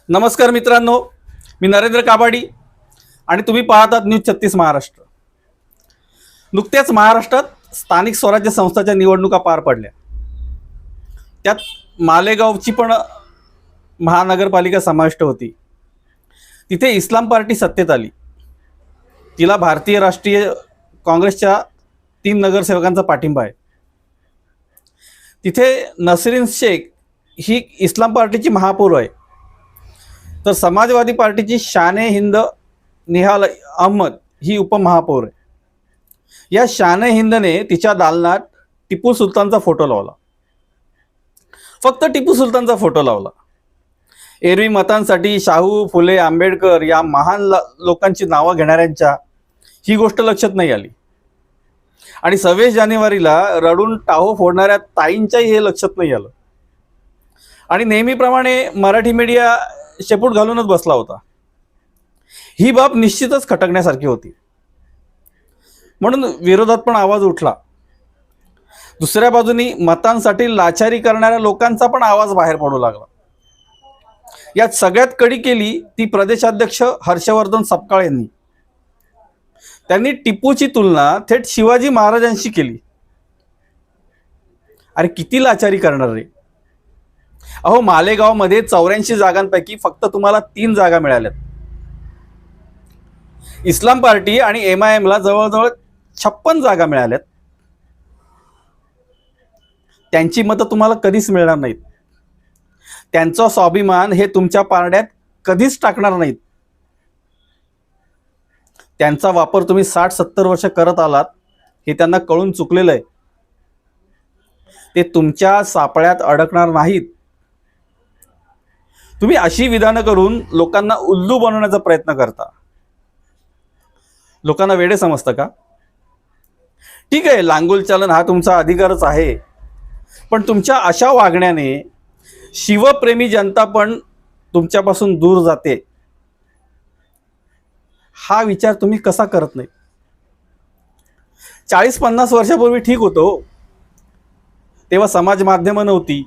नमस्कार मित्रांनो, मी नरेंद्र काबाडी आणि तुम्ही पाहतात न्यूज 36 महाराष्ट्र। नुकत्याच महाराष्ट्रात स्थानिक स्वराज्य संस्थांच्या निवडणुका पार पडल्या। त्यात मालेगावची पण महानगरपालिका समाविष्ट होती। तिथे इस्लाम पार्टी सत्तेत आली। तिला भारतीय राष्ट्रीय काँग्रेसच्या 3 नगरसेवकांचा पाठिंबा आहे। तिथे नसरीन शेख ही इस्लाम पार्टीची महापौर आहे, तर समाजवादी पार्टीची शाने हिंद निहाल अहमद ही उपमहापौर आहे। या शाने हिंदने तिच्या दालनात टिपू सुलतानचा फोटो लावला, फक्त टिपू सुलतानचा फोटो लावला। एरवी मतांसाठी शाहू फुले आंबेडकर या महान लोकांची नावं घेणाऱ्यांच्या ही गोष्ट लक्षात नाही आली आणि 26 जानेवारीला रडून टाहो फोडणाऱ्या ताईंच्याही हे लक्षात नाही आलं आणि नेहमीप्रमाणे मराठी मीडिया शेपूट घालूनच बसला होता। ही बाब निश्चितच खटकण्यासारखी होती, म्हणून विरोधात पण आवाज उठला। दुसऱ्या बाजूनी मतांसाठी लाचारी करणाऱ्या लोकांचा पण आवाज बाहेर पडू लागला। यात सगळ्यात कडी केली ती प्रदेशाध्यक्ष हर्षवर्धन सपकाळ यांनी। त्यांनी टिपूची तुलना थेट शिवाजी महाराजांशी केली। अरे किती लाचारी करणार रे। अहो, मालेगावमध्ये 84 जागांपैकी फक्त तुम्हाला 3 जागा मिळाल्यात। इस्लाम पार्टी आणि MIM ला जवळजवळ 56 जागा मिळाल्यात। त्यांची मतं तुम्हाला कधीच मिळणार नाहीत। त्यांचा स्वाभिमान हे तुमच्या पारड्यात कधीच टाकणार नाहीत। त्यांचा वापर तुम्ही 60-70 वर्ष करत आलात हे त्यांना कळून चुकलेलं आहे। ते तुमच्या सापळ्यात अडकणार नाहीत। तुम्ही अशी विधानं करून लोकांना उल्लू बनवण्याचा प्रयत्न करता। लोकांना वेडे समजतं का? ठीक आहे, लांगुल चालन हा तुमचा अधिकारच आहे, पण तुमच्या अशा वागण्याने शिवप्रेमी जनता पण तुमच्यापासून दूर जाते। हा विचार तुम्ही कसा करत नाही? 40-50 वर्षापूर्वी ठीक होतो, तेव्हा समाज माध्यमं नव्हती,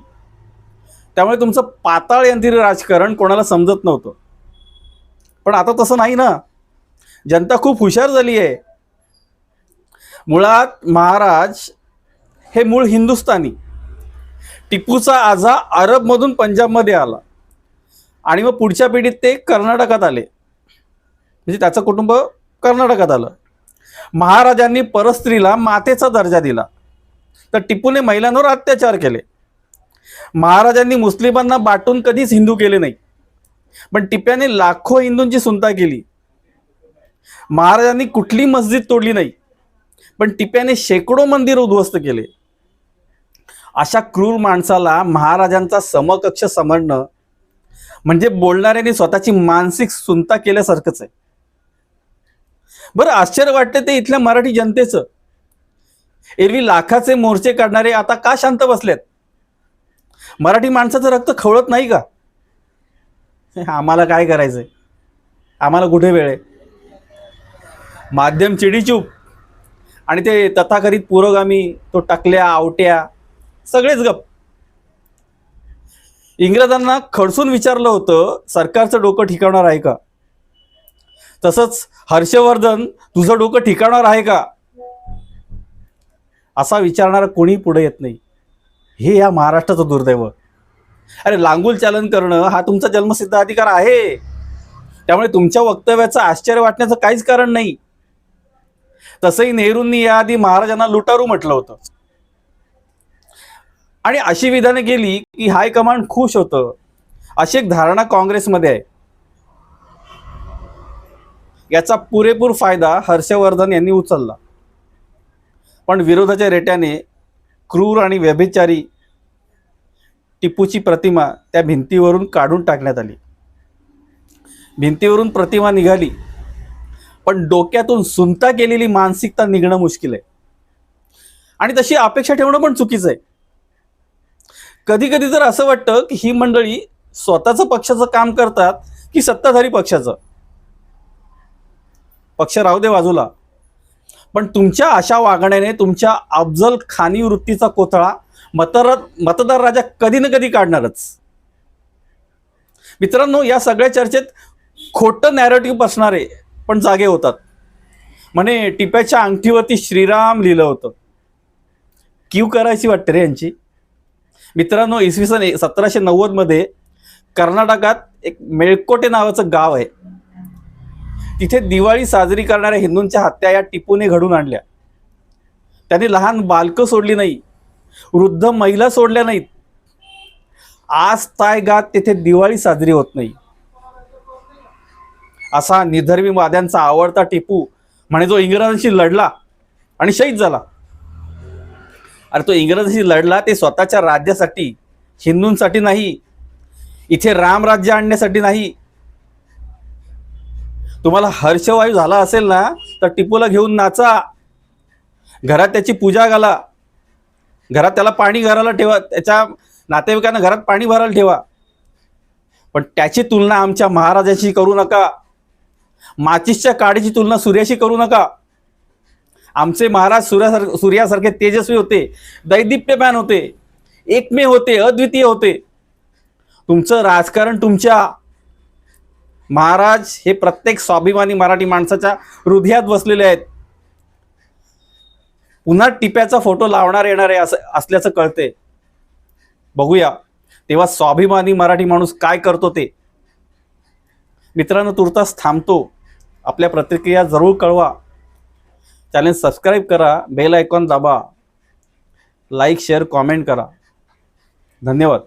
त्यामुळे तुमचं पाताळ यंत्री राजकारण कोणाला समजत नव्हतं। पण आता तसं नाही ना, जनता खूप हुशार झाली आहे। मुळात महाराज हे मूळ हिंदुस्थानी, टिपूचा आजा अरबमधून पंजाबमध्ये आला आणि मग पुढच्या पिढीत ते कर्नाटकात आले, म्हणजे त्याचं कुटुंब कर्नाटकात आलं। महाराजांनी परस्त्रीला मातेचा दर्जा दिला, तर टिपूने महिलांवर अत्याचार केले। महाराजांनी मुस्लिमांना बाटून कधीच हिंदू केले नाही, पण टिप्याने लाखो हिंदूंची सुनता केली। महाराजांनी कुठली मस्जिद तोडली नाही, पण टिप्याने शेकडो मंदिर उद्ध्वस्त केले। अशा क्रूर माणसाला महाराजांचा समकक्ष समजणं म्हणजे बोलणाऱ्यांनी स्वतःची मानसिक सुनता केल्यासारखंच आहे। बरं, आश्चर्य वाटते ते इथल्या मराठी जनतेचं। एरवी लाखाचे मोर्चे काढणारे आता का शांत बसलेत? मराठी माणसाचं रक्त खवळत नाही का? आम्हाला काय करायचंय, आम्हाला कुठे वेळ आहे? माध्यम चिडीचूप आणि ते तथाकथित पुरोगामी, तो टकल्या आवट्या सगळेच गप। इंग्रजांना खडसून विचारलं होतं, सरकारचं डोकं ठिकाणार आहे का? तसंच हर्षवर्धन, तुझं डोकं ठिकाणार आहे का, असा विचारणारा कोणी पुढे येत नाही। हे या महाराष्ट्राचं दुर्दैव। अरे, लांगुल चालन करणं हा तुमचा जन्मसिद्ध अधिकार आहे, त्यामुळे तुमच्या वक्तव्याचं आश्चर्य वाटण्याचं काहीच कारण नाही। तसंही नेहरूंनी याआधी महाराजांना लुटारू म्हटलं होतं आणि अशी विधाने केली की हायकमांड खुश होतं, अशी एक धारणा काँग्रेसमध्ये आहे। याचा पुरेपूर फायदा हर्षवर्धन यांनी उचलला, पण विरोधाच्या रेट्याने क्रूर आणि व्यभिचारी टिपूची प्रतिमा त्या भिंतीवरून काढून टाकण्यात आली। भिंतीवरून प्रतिमा निघाली, पण डोक्यातून सुनता केलेली मानसिकता निघणं मुश्किल आहे आणि तशी अपेक्षा ठेवणं पण चुकीचं आहे। कधी कधी तर असं वाटतं की ही मंडळी स्वतःचं पक्षाचं काम करतात की सत्ताधारी पक्षाचं। पक्ष राहू दे बाजूला, पण तुमच्या अशा वागण्याने तुमच्या अफजल खानी वृत्तीचा कोथळा मतदार राजा कधी ना कधी काढणारच। मित्रांनो, या सगळ्या चर्चेत खोटं नॅरेटिव्ह पसणारे पण जागे होतात. म्हणे टिप्याच्या अंगठीवरती श्रीराम लिहिलं होतं. क्यू करायची वाटते रे यांची. मित्रांनो, इसवी सन 1790 मध्ये कर्नाटकात एक मेळकोटे नावाचं गाव आहे. तिथे दिवाळी साजरी करणाऱ्या हिंदूंच्या हत्या या टिपूने घडून आणल्या. त्यांनी लहान बालकं सोडली नाही, वृद्ध महिला सोडल्या नाहीत. आज तायगात तिथे दिवाळी साजरी होत नाही. असा निधर्मीवाद्यांचा आवडता टिपू म्हणे जो इंग्रजांशी लढला आणि शहीद झाला. अरे तो इंग्रजांशी लढला ते स्वतःच्या राज्यासाठी, हिंदूंसाठी नाही, इथे रामराज्य आणण्यासाठी नाही. तुम्हाला हर्षवायू झाला असेल ना तर टिपूला घेऊन नाचा, घरात त्याची पूजा घाला, घरात त्याला पाणी घराला ठेवा, त्याच्या नातेवाईकांना घरात पाणी भरायला ठेवा. पण त्याची तुलना आमच्या महाराजांशी करू नका. माचिसच्या काडीची तुलना सूर्याशी करू नका. आमचे महाराज सूर्यासारखे तेजस्वी होते, दैदिप्यमान होते, एकमेव होते, अद्वितीय होते. तुमचं राजकारण तुमच्या महाराज हे प्रत्येक स्वाभिमानी मराठी माणसाच्या हृदयात बसलेले आहेत. पुन्हा टिप्याचा फोटो लावणार येणार आहे असल्याचं कळते. बघूया तेव्हा स्वाभिमानी मराठी माणूस काय करतो ते. मित्रांनो, तुर्तास थांबतो. आपल्या प्रतिक्रिया जरूर कळवा. चॅनल सबस्क्राईब करा, बेल आयकॉन दाबा, लाईक शेअर कॉमेंट करा. धन्यवाद.